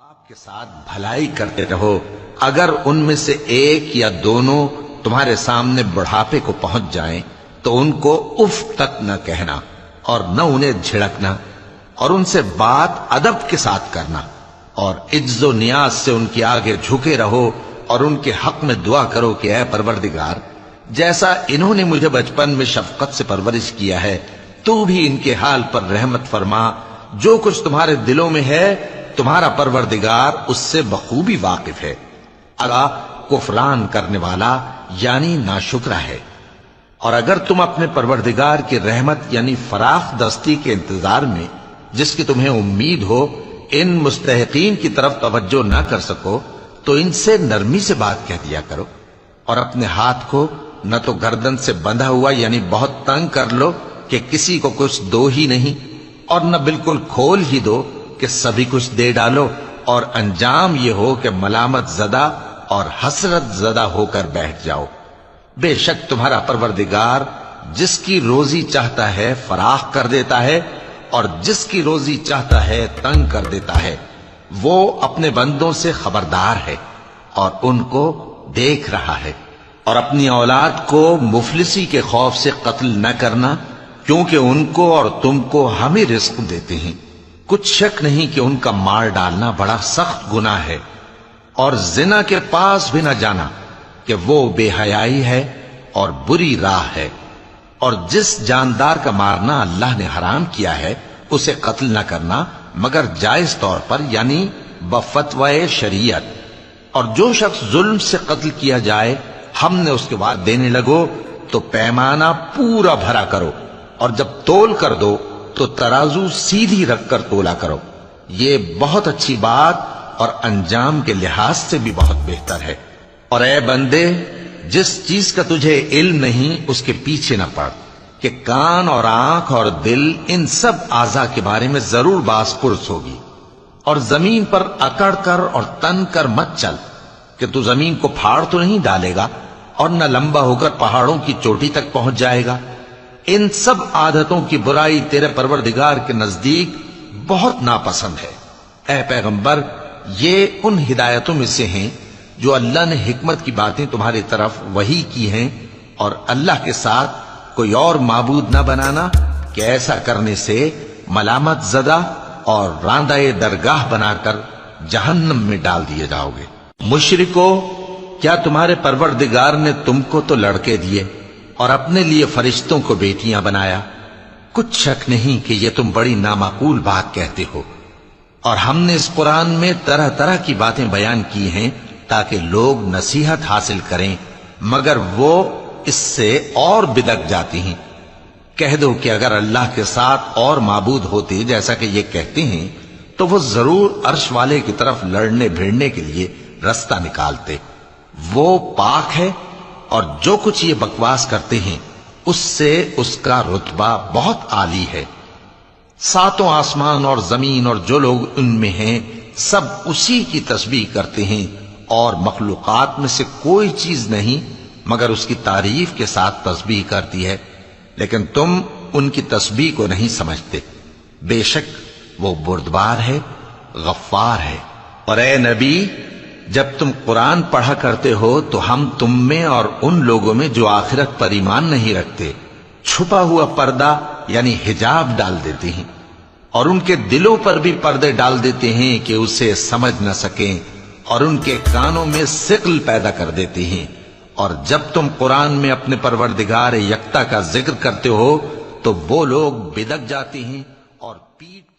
آپ کے ساتھ بھلائی کرتے رہو، اگر ان میں سے ایک یا دونوں تمہارے سامنے بڑھاپے کو پہنچ جائیں تو ان کو اف تک نہ کہنا اور نہ انہیں جھڑکنا، اور ان سے بات ادب کے ساتھ کرنا، اور عجز و نیاز سے ان کے آگے جھکے رہو اور ان کے حق میں دعا کرو کہ اے پروردگار، جیسا انہوں نے مجھے بچپن میں شفقت سے پرورش کیا ہے، تو بھی ان کے حال پر رحمت فرما۔ جو کچھ تمہارے دلوں میں ہے تمہارا پروردگار اس سے بخوبی واقف ہے۔ اللہ کفران کرنے والا یعنی ناشکرا ہے۔ اور اگر تم اپنے پروردگار کی رحمت یعنی فراخ دستی کے انتظار میں، جس کی تمہیں امید ہو، ان مستحقین کی طرف توجہ نہ کر سکو تو ان سے نرمی سے بات کہہ دیا کرو، اور اپنے ہاتھ کو نہ تو گردن سے بندھا ہوا یعنی بہت تنگ کر لو کہ کسی کو کچھ دو ہی نہیں، اور نہ بالکل کھول ہی دو کہ سبھی کچھ دے ڈالو، اور انجام یہ ہو کہ ملامت زدہ اور حسرت زدہ ہو کر بیٹھ جاؤ۔ بے شک تمہارا پروردگار جس کی روزی چاہتا ہے فراخ کر دیتا ہے، اور جس کی روزی چاہتا ہے تنگ کر دیتا ہے۔ وہ اپنے بندوں سے خبردار ہے اور ان کو دیکھ رہا ہے۔ اور اپنی اولاد کو مفلسی کے خوف سے قتل نہ کرنا، کیونکہ ان کو اور تم کو ہم ہی رزق دیتے ہیں۔ کچھ شک نہیں کہ ان کا مار ڈالنا بڑا سخت گناہ ہے، اور زنا کے پاس بھی نہ جانا کہ وہ بے حیائی ہے اور بری راہ ہے۔ اور جس جاندار کا مارنا اللہ نے حرام کیا ہے اسے قتل نہ کرنا مگر جائز طور پر یعنی بفتوائے شریعت۔ اور جو شخص ظلم سے قتل کیا جائے ہم نے اس کے بعد دینے لگو تو پیمانہ پورا بھرا کرو، اور جب تول کر دو تو ترازو سیدھی رکھ کر تولا کرو۔ یہ بہت اچھی بات اور انجام کے لحاظ سے بھی بہت بہتر ہے۔ اور اے بندے، جس چیز کا تجھے علم نہیں اس کے پیچھے نہ پڑ، کہ کان اور آنکھ اور دل ان سب اعضاء کے بارے میں ضرور باز پرس ہوگی۔ اور زمین پر اکڑ کر اور تن کر مت چل کہ تو زمین کو پھاڑ تو نہیں ڈالے گا اور نہ لمبا ہو کر پہاڑوں کی چوٹی تک پہنچ جائے گا۔ ان سب عادتوں کی برائی تیرے پروردگار کے نزدیک بہت ناپسند ہے۔ اے پیغمبر، یہ ان ہدایتوں میں سے ہیں جو اللہ نے حکمت کی باتیں تمہاری طرف وحی کی ہیں، اور اللہ کے ساتھ کوئی اور معبود نہ بنانا کہ ایسا کرنے سے ملامت زدہ اور راندہ درگاہ بنا کر جہنم میں ڈال دیے جاؤ گے۔ مشرکو، کیا تمہارے پروردگار نے تم کو تو لڑکے دیے اور اپنے لیے فرشتوں کو بیٹیاں بنایا؟ کچھ شک نہیں کہ یہ تم بڑی نامعقول بات کہتے ہو، اور ہم نے اس قرآن میں طرح طرح کی باتیں بیان کی ہیں تاکہ لوگ نصیحت حاصل کریں، مگر وہ اس سے اور بدک جاتی ہیں۔ کہہ دو کہ اگر اللہ کے ساتھ اور معبود ہوتے جیسا کہ یہ کہتے ہیں تو وہ ضرور عرش والے کی طرف لڑنے بھیڑنے کے لیے رستہ نکالتے۔ وہ پاک ہے، اور جو کچھ یہ بکواس کرتے ہیں اس سے اس کا رتبہ بہت عالی ہے۔ ساتوں آسمان اور زمین اور جو لوگ ان میں ہیں سب اسی کی تسبیح کرتے ہیں، اور مخلوقات میں سے کوئی چیز نہیں مگر اس کی تعریف کے ساتھ تسبیح کرتی ہے، لیکن تم ان کی تسبیح کو نہیں سمجھتے۔ بے شک وہ بردبار ہے، غفار ہے۔ اور اے نبی، جب تم قرآن پڑھا کرتے ہو تو ہم تم میں اور ان لوگوں میں جو آخرت پر ایمان نہیں رکھتے چھپا ہوا پردہ یعنی حجاب ڈال دیتے ہیں، اور ان کے دلوں پر بھی پردے ڈال دیتے ہیں کہ اسے سمجھ نہ سکیں، اور ان کے کانوں میں ثقل پیدا کر دیتے ہیں۔ اور جب تم قرآن میں اپنے پروردگار یکتا کا ذکر کرتے ہو تو وہ لوگ بدک جاتے ہیں اور پیٹ